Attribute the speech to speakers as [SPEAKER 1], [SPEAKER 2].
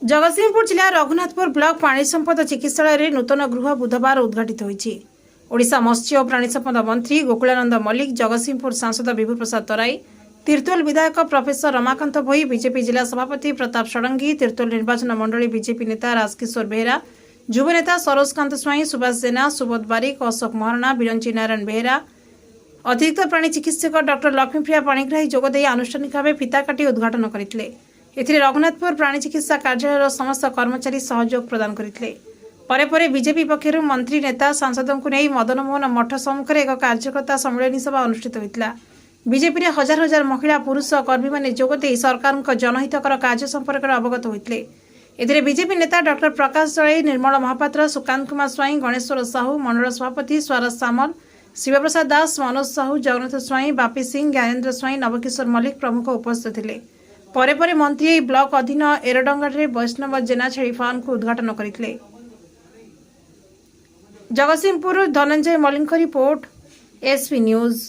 [SPEAKER 1] जगतसिंहपुर जिला रघुनाथपुर ब्लॉक प्राणी संपद चिकित्सालय नूतन गृह बुधवार उद्घाटित होईछि। ओडिशा मत्स्य और प्राणी संपद मंत्री गोकुलानंद मल्लिक, जगतसिंहपुर सांसद विभू प्रसाद तराई, तीर्तोल विधायक प्रोफेसर रमाकांत भोई, बीजेपी जिला सभापति प्रताप षडंगी, तीर्तोल निर्वाचन मंडली बीजेपी नेता राजकिशोर बेहेरा, युव नेता सरोजकांत स्वाई, सुभाष जेना, सुबोध बारिक, अशोक महारणा, बिरंची नारायण बेहेरा, अतिरिक्त प्राणी चिकित्सक डॉक्टर लक्ष्मीप्रिया पाणिग्राही जोगदे आनुष्ठानिक भाव फिता काटी उद्घाटन करथिले। एथिरे रघुनाथपुर प्राणी चिकित्सा कार्यालय समस्त कर्मचारी सहयोग प्रदान करथिले। परे परे बीजेपी पक्षर मंत्री नेता सांसदों को नहीं मदनमोहन मठ सम्मुखें एक कार्यकर्ता सम्मेलन सभा अनुष्ठित होता। बीजेपी हजार हजार महिला पुरुष कर्मी मैंने जोगदे सरकार जनहितकर कार्य संपर्क अवगत होते। एथिरे बीजेपी नेता डॉक्टर प्रकाश दलाई, निर्मल महापात्र, सुकांत कुमार स्वाई, गणेश्वर साहू, मंडल सभापति स्वराज सामल, शिवप्रसाद दास, मनोज साहू, जगन्नाथ स्वाई, बापी सिंह, ज्ञानेन्द्र स्वाई, नवकिशोर मल्लिक प्रमुख उपस्थित थे। परे परे मंत्री ब्लॉक अधीन एरडंगारे वैष्णव जेना छेड़ी फार्म को उद्घाटन करथिले। Jagatsinghpur Dhananjay Mallick report, SP news.